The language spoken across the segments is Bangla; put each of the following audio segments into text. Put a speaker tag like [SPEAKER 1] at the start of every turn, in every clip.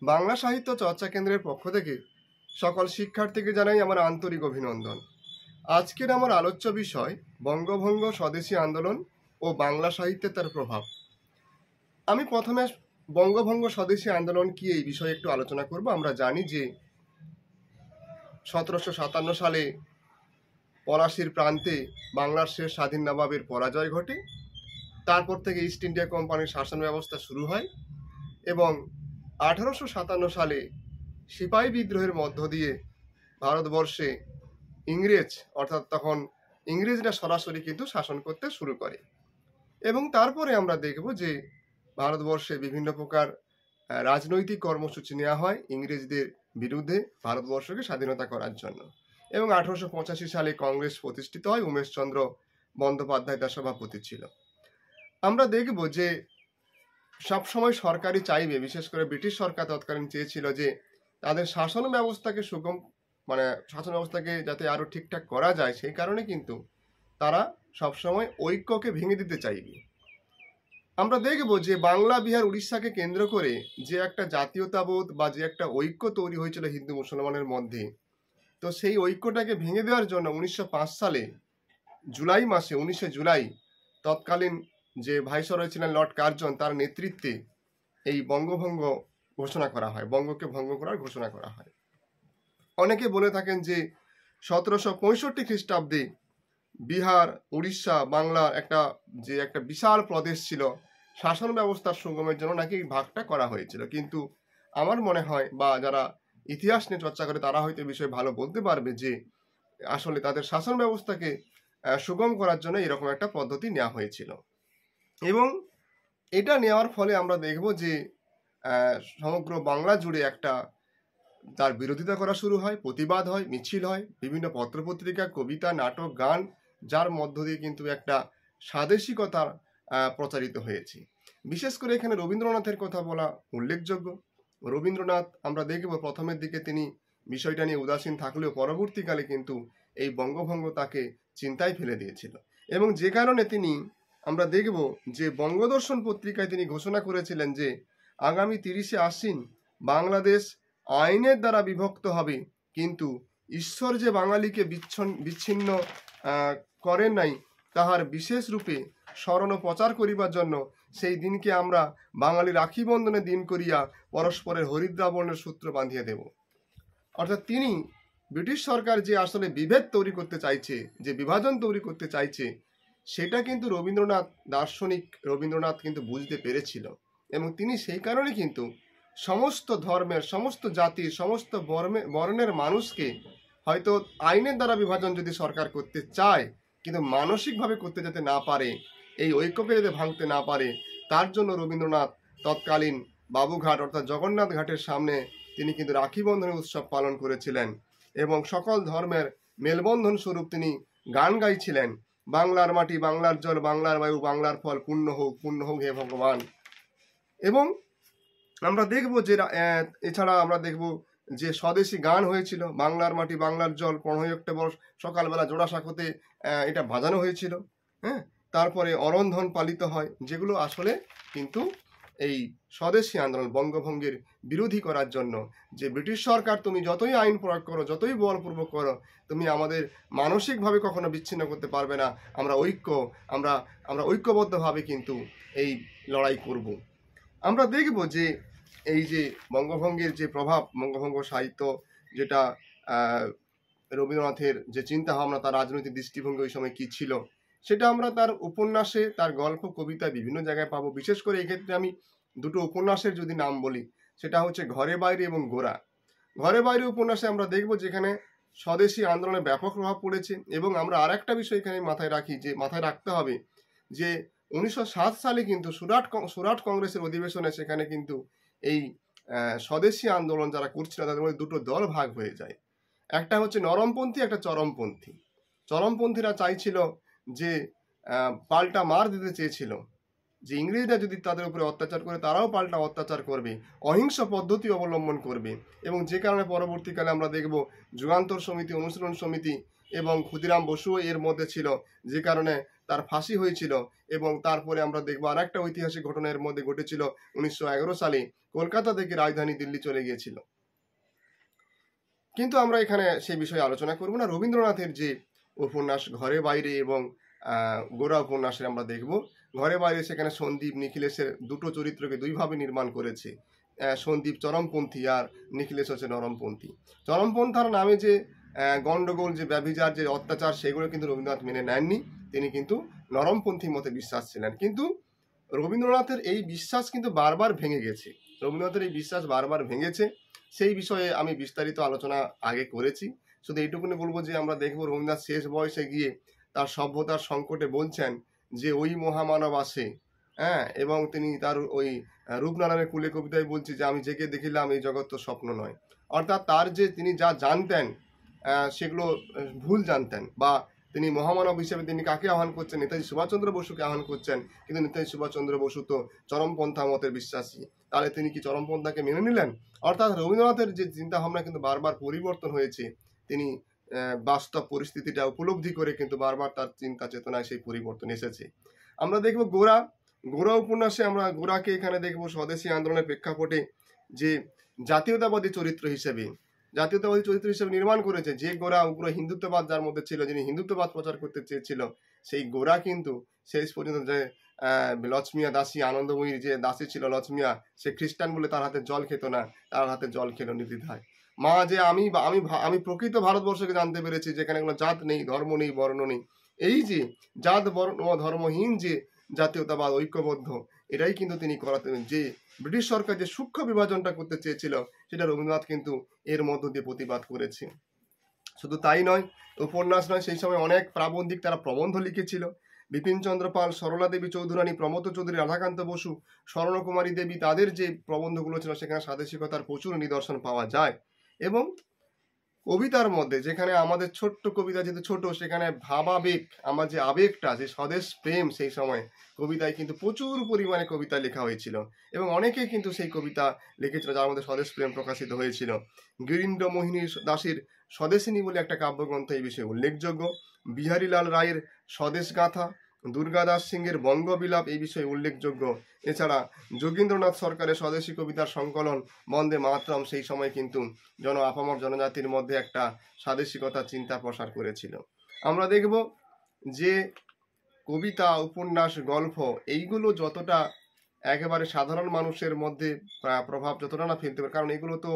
[SPEAKER 1] বাংলা সাহিত্য চর্চা কেন্দ্রের পক্ষ থেকে সকল শিক্ষার্থীকে জানাই আমার আন্তরিক অভিনন্দন। আজকের আমার আলোচ্য বিষয় বঙ্গভঙ্গ স্বদেশী আন্দোলন ও বাংলা সাহিত্যে তার প্রভাব। আমি প্রথমে বঙ্গভঙ্গ স্বদেশী আন্দোলন কি এই বিষয়ে একটু আলোচনা করব। আমরা জানি যে 1757 সালে পলাশীর প্রান্তে বাংলার শেষ স্বাধীন নবাবের পরাজয় ঘটে। তারপর থেকে ইস্ট ইন্ডিয়া কোম্পানির শাসন ব্যবস্থা শুরু হয় এবং 1857 সালে সিপাহী বিদ্রোহের মধ্য দিয়ে ভারতবর্ষে ইংরেজ অর্থাৎ তখন ইংরেজরা সরাসরি কিন্তু শাসন করতে শুরু করে। এবং তারপরে আমরা দেখব যে ভারতবর্ষে বিভিন্ন প্রকার রাজনৈতিক কর্মসূচি নেওয়া হয় ইংরেজদের বিরুদ্ধে ভারতবর্ষকে স্বাধীনতা করার জন্য। এবং 1885 সালে কংগ্রেস প্রতিষ্ঠিত হয়। উমেশচন্দ্র বন্দ্যোপাধ্যায় তার সভাপতি ছিল। আমরা দেখব যে সবসময় সরকারই চাইবে, বিশেষ করে ব্রিটিশ সরকার তৎকালীন চেয়েছিল যে তাদের শাসন ব্যবস্থাকে সুগম শাসন ব্যবস্থাকে যাতে আরো ঠিকঠাক করা যায়, সেই কারণে কিন্তু তারা সবসময় ঐক্যকে ভেঙে দিতে চাইবে। আমরা দেখব যে বাংলা, বিহার, উড়িষ্যাকে কেন্দ্র করে যে একটা জাতীয়তাবোধ বা যে একটা ঐক্য তৈরি হয়েছিল হিন্দু মুসলমানের মধ্যে, তো সেই ঐক্যটাকে ভেঙে দেওয়ার জন্য 1905 সালে জুলাই মাসে 19শে জুলাই তৎকালীন যে ভাইসরয় ছিলেন লর্ড কার্জন, তার নেতৃত্বে এই বঙ্গভঙ্গ ঘোষণা করা হয়, বঙ্গকে ভঙ্গ করার ঘোষণা করা হয়। অনেকে বলে থাকেন যে 1765 খ্রিস্টাব্দে বিহার, উড়িষ্যা, বাংলার একটা বিশাল প্রদেশ ছিল, শাসন ব্যবস্থার সুগমের জন্য নাকি ভাগটা করা হয়েছিল। কিন্তু আমার মনে হয়, বা যারা ইতিহাস নিয়ে চর্চা করে তারা হয়তো বিষয়ে ভালো বলতে পারবে, যে আসলে তাদের শাসন ব্যবস্থাকে সুগম করার জন্য এরকম একটা পদ্ধতি নেওয়া হয়েছিল। এবং এটা নেওয়ার ফলে আমরা দেখব যে সমগ্র বাংলা জুড়ে তার বিরোধিতা করা শুরু হয়, প্রতিবাদ হয়, মিছিল হয়, বিভিন্ন পত্রপত্রিকা, কবিতা, নাটক, গান, যার মধ্য দিয়ে কিন্তু একটা স্বাদেশিকতা প্রচারিত হয়েছে। বিশেষ করে এখানে রবীন্দ্রনাথের কথা বলা উল্লেখযোগ্য। রবীন্দ্রনাথ আমরা দেখব প্রথমের দিকে তিনি বিষয়টা নিয়ে উদাসীন থাকলেও পরবর্তীকালে কিন্তু এই বঙ্গভঙ্গ তাকে চিন্তায় ফেলে দিয়েছিল। এবং যে কারণে তিনি, আমরা দেখব যে বঙ্গদর্শন পত্রিকায় তিনি ঘোষণা করেছিলেন যে আগামী 30শে আশ্বিন বাংলাদেশ আইনের দ্বারা বিভক্ত হবে, কিন্তু ঈশ্বর যে বাঙালিকে বিচ্ছিন্ন করেন নাই তাহার বিশেষ রূপে স্মরণ ও প্রচার করিবার জন্য সেই দিনকে আমরা বাঙালি রাখি বন্ধনের দিন করিয়া পরস্পরের হরিদ্রাবর্ণের সূত্র বাঁধিয়ে দেব। অর্থাৎ তিনি, ব্রিটিশ সরকার যে আসলে বিভেদ তৈরি করতে চাইছে, যে বিভাজন তৈরি করতে চাইছে, সেটা কিন্তু দার্শনিক রবীন্দ্রনাথ কিন্তু বুঝতে পেরেছিল। এবং তিনি সেই কারণে কিন্তু সমস্ত ধর্মের, সমস্ত জাতির, সমস্ত বর্ণের মানুষকে হয়তো আইনের দ্বারা বিভাজন যদি সরকার করতে চায়, কিন্তু মানসিকভাবে করতে যাতে না পারে, এই ঐক্যকে যাতে ভাঙতে না পারে, তার জন্য রবীন্দ্রনাথ তৎকালীন বাবুঘাট অর্থাৎ জগন্নাথ ঘাটের সামনে তিনি কিন্তু রাখি বন্ধনের উৎসব পালন করেছিলেন এবং সকল ধর্মের মেলবন্ধন স্বরূপ তিনি গান গাইছিলেন, বাংলার মাটি, বাংলার জল, বাংলার বায়ু, বাংলার ফল, পূর্ণ হোক হে ভগবান। এবং আমরা দেখব যে এছাড়া আমরা দেখব যে স্বদেশী গান হয়েছিল, বাংলার মাটি, বাংলার জল, 15 অক্টোবর সকালবেলা জোড়াসাঁকোতে এটা বাজানো হয়েছিল। হ্যাঁ, তারপরে অরন্ধন পালিত হয়, যেগুলো আসলে কিন্তু এই স্বদেশী আন্দোলন, বঙ্গভঙ্গের বিরোধী করার জন্য, যে ব্রিটিশ সরকার তুমি যতই আইন প্রয়োগ করো, যতই বলপূর্বক করো, তুমি আমাদের মানসিকভাবে কখনো বিচ্ছিন্ন করতে পারবে না। আমরা ঐক্যবদ্ধভাবে কিন্তু এই লড়াই করব। আমরা দেখব যে এই যে বঙ্গভঙ্গের যে প্রভাব, বঙ্গভঙ্গ সাহিত্য, যেটা রবীন্দ্রনাথের যে চিন্তা ভাবনা, তার রাজনৈতিক দৃষ্টিভঙ্গি ওই সময় কি ছিল, সেটা আমরা তার উপন্যাসে, তার গল্প, কবিতায় বিভিন্ন জায়গায় পাবো। বিশেষ করে এক্ষেত্রে আমি দুটো উপন্যাসের যদি নাম বলি, সেটা হচ্ছে ঘরে বাইরে এবং গোরা। ঘরে বাইরে উপন্যাসে আমরা দেখব যেখানে স্বদেশী আন্দোলনের ব্যাপক প্রভাব পড়েছে। এবং আমরা আর একটা বিষয় এখানে মাথায় রাখতে হবে, যে 1907 সালে কিন্তু সুরাট কংগ্রেসের অধিবেশনে সেখানে কিন্তু এই স্বদেশী আন্দোলন যারা করছিল তাদের মধ্যে দুটো দল ভাগ হয়ে যায়। একটা হচ্ছে নরমপন্থী, একটা চরমপন্থী। চরমপন্থীরা চাইছিল যে পাল্টা মার দিতে চেয়েছিল, যে ইংরেজরা যদি তাদের উপরে অত্যাচার করে তারাও পাল্টা অত্যাচার করবে, অহিংস পদ্ধতি অবলম্বন করবে। এবং যে কারণে পরবর্তীকালে আমরা দেখব যুগান্তর সমিতি, অনুশীলন সমিতি এবং ক্ষুদিরাম বসুও এর মধ্যে ছিল, যে কারণে তার ফাঁসি হয়েছিল। এবং তারপরে আমরা দেখবো আর একটা ঐতিহাসিক ঘটনার মধ্যে ঘটেছিল 1911 সালে কলকাতা থেকে রাজধানী দিল্লি চলে গিয়েছিল। কিন্তু আমরা এখানে সেই বিষয়ে আলোচনা করব না। রবীন্দ্রনাথের যে উপন্যাস ঘরে বাইরে এবং গোরা উপন্যাসে আমরা দেখব ঘরে বাইরে সেখানে সন্দীপ নিখিলেশের দুটো চরিত্রকে দুইভাবে নির্মাণ করেছে। সন্দীপ চরমপন্থী আর নিখিলেশ হচ্ছে নরমপন্থী। চরমপন্থার নামে যে গণ্ডগোল, যে ব্যভিচার, যে অত্যাচার, সেগুলো কিন্তু রবীন্দ্রনাথ মেনে নেননি। তিনি কিন্তু নরমপন্থী মতে বিশ্বাস ছিলেন। কিন্তু রবীন্দ্রনাথের এই বিশ্বাস কিন্তু বারবার ভেঙে গেছে। রবীন্দ্রনাথের এই বিশ্বাস বারবার ভেঙেছে। সেই বিষয়ে আমি বিস্তারিত আলোচনা আগে করেছি। শুধু এইটুকুনি বলবো যে আমরা দেখবো রবীন্দ্রনাথ শেষ বয়সে গিয়ে তার সভ্যতার সংকটে বলছেন যে ওই মহামানব আসে, হ্যাঁ, এবং তিনি তার ওই রূপনারায়ণের কুলে কবিতায় বলছি যে আমি জেগে দেখিলাম এই জগৎ তো স্বপ্ন নয়। অর্থাৎ তার যে তিনি যা জানতেন সেগুলো ভুল জানতেন, বা তিনি মহামানব হিসেবে তিনি কাকে আহ্বান করছেন? নেতাজি সুভাষচন্দ্র বসুকে আহ্বান করছেন। কিন্তু নেতাজি সুভাষচন্দ্র বসু তো চরমপন্থা মতের বিশ্বাসী, তাহলে তিনি কি চরমপন্থাকে মেনে নিলেন? অর্থাৎ রবীন্দ্রনাথের যে চিন্তাভাবনা কিন্তু বারবার পরিবর্তন হয়েছে। তিনি বাস্তব পরিস্থিতিটা উপলব্ধি করে কিন্তু বারবার তার চিন্তা চেতনায় সেই পরিবর্তন এসেছে। আমরা দেখব গোরা উপন্যাসে আমরা গোরাকে এখানে দেখব স্বদেশী আন্দোলনের প্রেক্ষাপটে যে জাতীয়তাবাদী চরিত্র হিসেবে নির্মাণ করেছে। যে গোরা উগ্র হিন্দুত্ববাদ যার মধ্যে ছিল, যিনি হিন্দুত্ববাদ প্রচার করতে চেয়েছিল, সেই গোরা কিন্তু শেষ পর্যন্ত যে লক্ষ্মিয়া দাসী, আনন্দময়ীর যে দাসী ছিল লক্ষ্মিয়া, সে খ্রিস্টান বলে তার হাতে জল খেত না, তার হাতে জল খেলো নির্দ্বিধায়। মা যে আমি আমি আমি প্রকৃত ভারতবর্ষকে জানতে পেরেছি যেখানে কোনো জাত নেই, ধর্ম নেই, বর্ণ নেই। এই যে জাত বর্ণ ধর্মহীন যে জাতীয়তাবাদ ঐক্যবদ্ধ, এটাই কিন্তু তিনি করাতেন। যে ব্রিটিশ সরকার যে সূক্ষ্ম বিভাজনটা করতে চেয়েছিল, সেটা রবীন্দ্রনাথ কিন্তু এর মধ্য দিয়ে প্রতিবাদ করেছে। শুধু তাই নয়, উপন্যাস নয়, সেই সময় অনেক প্রাবন্ধিক তারা প্রবন্ধ লিখেছিল। বিপিন চন্দ্র পাল, সরলা দেবী চৌধুরানী, প্রমথ চৌধুরী, রাধাকান্ত বসু, স্বর্ণকুমারী দেবী, তাদের যে প্রবন্ধগুলো ছিল সেখানে স্বাদেশিকতার প্রচুর নিদর্শন পাওয়া যায়। এবং কবিতার মধ্যে যেখানে আমাদের ছোট্ট কবিতা যেহেতু ছোট, সেখানে ভাবাবেগ, আমার যে আবেগটা, যে স্বদেশ প্রেম, সেই সময় কবিতায় কিন্তু প্রচুর পরিমাণে কবিতা লেখা হয়েছিল এবং অনেকেই কিন্তু সেই কবিতা লিখেছিল যার মধ্যে স্বদেশ প্রেম প্রকাশিত হয়েছিল। গিরীন্দ্র মোহিনী দাসের স্বদেশিনী বলে একটা কাব্যগ্রন্থ এই বিষয়ে উল্লেখযোগ্য। বিহারীলাল রায়ের স্বদেশ গাথা, দুর্গাদাস সিংয়ের বঙ্গবিলাপ এই বিষয়ে উল্লেখযোগ্য। এছাড়া যোগীন্দ্রনাথ সরকারের স্বদেশী কবিতার সংকলন বন্দে মাতরম সেই সময় কিন্তু আপামর জনজাতির মধ্যে একটা স্বাদেশিকতা চিন্তা প্রসার করেছিল। আমরা দেখব যে কবিতা, উপন্যাস, গল্প এইগুলো যতটা একেবারে সাধারণ মানুষের মধ্যে প্রভাব যতটা না ফেলতে পারে, কারণ এগুলো তো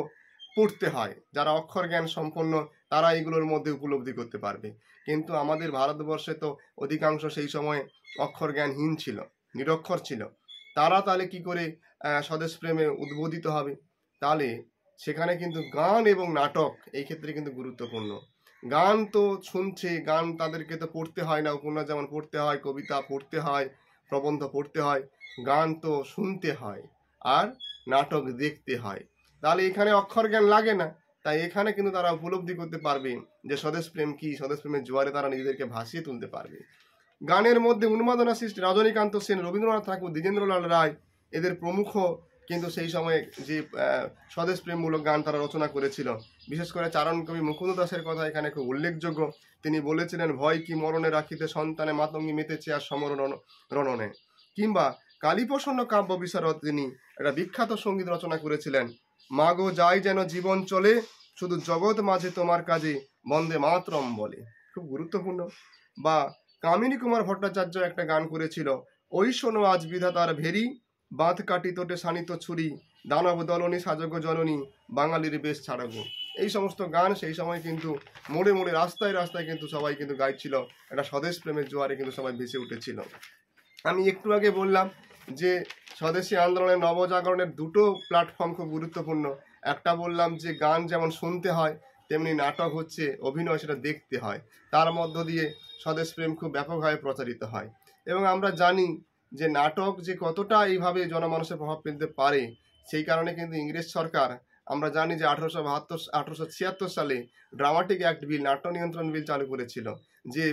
[SPEAKER 1] পড়তে হয়, যারা অক্ষর জ্ঞান সম্পন্ন তারা এগুলোর মধ্যে উপলব্ধি করতে পারবে। কিন্তু আমাদের ভারতবর্ষে তো অধিকাংশ সেই সময় অক্ষর জ্ঞানহীন ছিল, নিরক্ষর ছিল। তারা তাহলে কি করে স্বদেশ প্রেমে উদ্বোধিত হবে? তাহলে সেখানে কিন্তু গান এবং নাটক এই ক্ষেত্রে কিন্তু গুরুত্বপূর্ণ। গান তো শুনছে, গান তাদেরকে তো পড়তে হয় না, উপন্যাস যেমন পড়তে হয়, কবিতা পড়তে হয়, প্রবন্ধ পড়তে হয়, গান তো শুনতে হয় আর নাটক দেখতে হয়। তাহলে এখানে অক্ষর জ্ঞান লাগে না, তাই এখানে কিন্তু তারা উপলব্ধি করতে পারবে যে স্বদেশ প্রেম কি, স্বদেশ প্রেমের জোয়ারে তারা নিজেদেরকে ভাসিয়ে তুলতে পারবে। গানের মধ্যে উন্মাদনা সৃষ্টি রজনীকান্ত সেন, রবীন্দ্রনাথ ঠাকুর, দ্বিজেন্দ্রলাল রায় এদের প্রমুখ কিন্তু সেই সময় যে স্বদেশ প্রেমমূলক গান তারা রচনা করেছিল। বিশেষ করে চারণ কবি মুকুন্দ দাসের কথা এখানে খুব উল্লেখযোগ্য। তিনি বলেছিলেন, ভয় কি মরণে রাখিতে সন্তানে মাতঙ্গী মেতেছে আর সমরণ রণনে। কিংবা কালীপ্রসন্ন কাব্য বিশারদ তিনি একটা বিখ্যাত সঙ্গীত রচনা করেছিলেন, মাগো যাই যেন জীবন চলে শুধু জগৎ মাঝে তোমার কাজে বন্দে মাতরম বলে। খুব গুরুত্বপূর্ণ। বা কামিনী কুমার ভট্টাচার্য একটা গান করেছিল, ওই শোনো আজ বিধাতার ভেরি বাঁধ কাটি তোটে শানিত ছুরি দানব দলনী সাজগ জননী বাঙালির বেশ ছাড়াগো। এই সমস্ত গান সেই সময় কিন্তু মোড়ে মোড়ে রাস্তায় রাস্তায় কিন্তু সবাই কিন্তু গাইছিল, একটা স্বদেশ প্রেমের জোয়ারে কিন্তু সবাই ভেসে উঠেছিল। আমি একটু আগে বললাম যে স্বদেশী আন্দোলনের নবজাগরণের দুটো প্ল্যাটফর্ম খুব গুরুত্বপূর্ণ। একটা বললাম যে গান যেমন শুনতে হয়, তেমনি নাটক হচ্ছে অভিনয়, সেটা দেখতে হয়। তার মধ্য দিয়ে স্বদেশ প্রেম খুব ব্যাপকভাবে প্রচারিত হয়। এবং আমরা জানি যে নাটক যে কতটা এইভাবে জনমানুষের প্রভাব ফেলতে পারে, সেই কারণে কিন্তু ইংরেজ সরকার, আমরা জানি যে 1876 সালে ড্রামাটিক অ্যাক্ট বিল, নাট্য নিয়ন্ত্রণ বিল চালু করেছিল, যে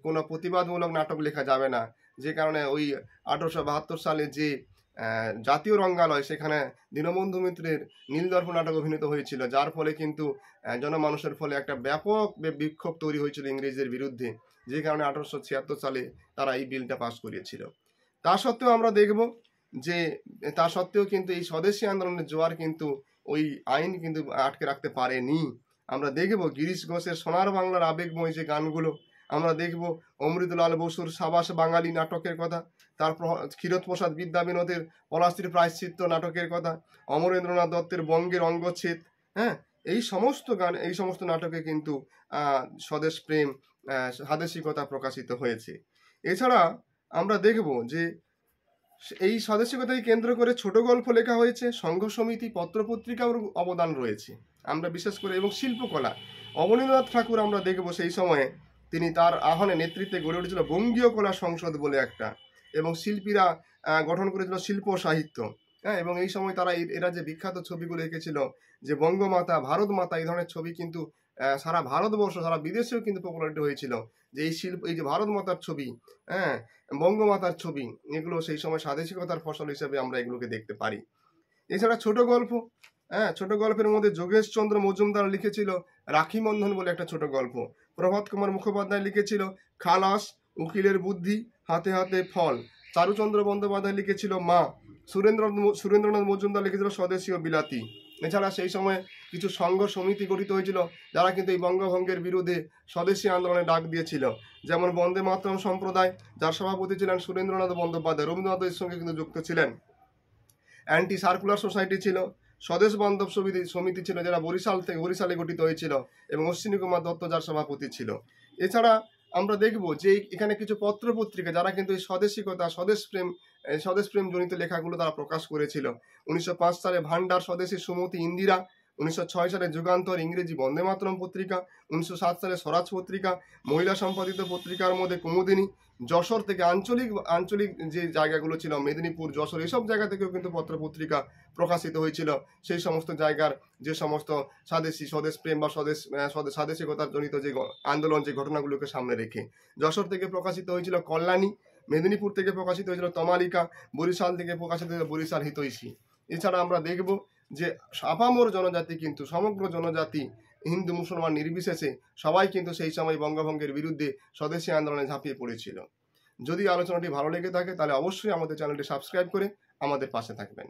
[SPEAKER 1] কোনো প্রতিবাদমূলক নাটক লেখা যাবে না। যে কারণে ওই 1872 সালে যে জাতীয় রঙ্গালয়, সেখানে দীনবন্ধু মিত্রের নীলদর্প নাটক অভিনীত হয়েছিল, যার ফলে কিন্তু জনমানুষের ফলে একটা ব্যাপক বিক্ষোভ তৈরি হয়েছিল ইংরেজদের বিরুদ্ধে, যে কারণে 1876 সালে তারা এই বিলটা পাস করিয়েছিল। তা সত্ত্বেও আমরা দেখব যে তা সত্ত্বেও কিন্তু এই স্বদেশী আন্দোলনের জোয়ার কিন্তু ওই আইন কিন্তু আটকে রাখতে পারেনি। আমরা দেখব গিরিশ ঘোষের সোনার বাংলার আবেগময় যে গানগুলো, আমরা দেখব অমৃতলাল বসুর সাবাস বাঙালি নাটকের কথা, তারপর ক্ষীরোদপ্রসাদ বিদ্যা বিনোদের পলাশীর প্রায়শ্চিত্ত নাটকের কথা, অমরেন্দ্রনাথ দত্তের বঙ্গের অঙ্গচ্ছেদ, হ্যাঁ, এই সমস্ত গান, এই সমস্ত নাটকে কিন্তু স্বদেশ প্রেম, স্বাদেশিকতা প্রকাশিত হয়েছে। এছাড়া আমরা দেখব যে এই স্বদেশিকতাকে কেন্দ্র করে ছোট গল্প লেখা হয়েছে, সংঘ সমিতি, পত্রপত্রিকার অবদান রয়েছে আমরা বিশেষ করে, এবং শিল্পকলা। অবনীন্দ্রনাথ ঠাকুর আমরা দেখব সেই সময়ে তিনি তার আহ্বানে নেতৃত্বে গড়ে উঠেছিল বঙ্গীয় কলা সংসদ বলে একটা, এবং শিল্পীরা গঠন করেছিল শিল্প সাহিত্য, হ্যাঁ, এবং এই সময় তারা এরা যে বিখ্যাত ছবিগুলো এঁকেছিল, যে বঙ্গমাতা, ভারত মাতা, এই ধরনের ছবি কিন্তু সারা ভারতবর্ষ, সারা বিদেশেও কিন্তু পপুলারিটি হয়েছিল, যে এই শিল্প, এই যে ভারত মাতার ছবি, হ্যাঁ, বঙ্গমাতার ছবি, এগুলো সেই সময় স্বাদেশিকতার ফসল হিসেবে আমরা এগুলোকে দেখতে পারি। এছাড়া ছোট গল্প, হ্যাঁ, ছোট গল্পের মধ্যে যোগেশ চন্দ্র মজুমদার লিখেছিল রাখি বন্ধন বলে একটা ছোট গল্প, প্রভাত কুমার মুখোপাধ্যায় লিখেছিল খালাস, উকিলের বুদ্ধি, হাতে হাতে ফল, চারুচন্দ্র বন্দ্যোপাধ্যায় লিখেছিল মা, সুরেন্দ্রনাথ মজুমদার লিখেছিল স্বদেশী ও বিলাতি। এছাড়া সেই সময় কিছু সংঘ সমিতি গঠিত হয়েছিল, যারা কিন্তু এই বঙ্গভঙ্গের বিরুদ্ধে স্বদেশী আন্দোলনে ডাক দিয়েছিল, যেমন বন্দে মাতরম সম্প্রদায়, যার সভাপতি ছিলেন সুরেন্দ্রনাথ বন্দ্যোপাধ্যায়, রবীন্দ্রনাথের সঙ্গে কিন্তু যুক্ত ছিলেন। অ্যান্টি সার্কুলার সোসাইটি ছিল, স্বদেশ বান্ধব সমিতি ছিল, যারা বরিশালে গঠিত হয়েছিল, এবং অশ্বিনী কুমার দত্ত যার সভাপতি ছিল। এছাড়া আমরা দেখব যে এখানে কিছু পত্রপত্রিকা, যারা কিন্তু এই স্বদেশিকতা, স্বদেশ প্রেম জনিত লেখাগুলো তারা প্রকাশ করেছিল। 1905 সালে ভান্ডার স্বদেশী সুমতি ইন্দিরা, 1906 সালে যুগান্তর ইংরেজি বন্দে মাতরম পত্রিকা, 1907 সালে স্বরাজ পত্রিকা, মহিলা সম্পাদিত পত্রিকার মধ্যে কুমুদিনী, যশোর থেকে আঞ্চলিক যে জায়গাগুলো ছিল, মেদিনীপুর, যশোর, এইসব জায়গা থেকেও কিন্তু পত্রপত্রিকা প্রকাশিত হয়েছিল, সেই সমস্ত জায়গার যে সমস্ত স্বদেশ প্রেম বা স্বাদেশিকতার জনিত যে আন্দোলন, যে ঘটনাগুলোকে সামনে রেখে। যশোর থেকে প্রকাশিত হয়েছিল কল্যাণী, মেদিনীপুর থেকে প্রকাশিত হয়েছিল তমালিকা, বরিশাল থেকে প্রকাশিত হয়েছিল বরিশাল হিতৈষী। এছাড়া আমরা দেখব যে আপামর জনজাতি, কিন্তু সমগ্র জনজাতি, হিন্দু মুসলমান নির্বিশেষে সবাই কিন্তু সেই সময় বঙ্গভঙ্গের বিরুদ্ধে স্বদেশী আন্দোলনে ঝাঁপিয়ে পড়েছিল। যদি আলোচনাটি ভালো লেগে থাকে তাহলে অবশ্যই আমাদের চ্যানেলটি সাবস্ক্রাইব করে আমাদের পাশে থাকবেন।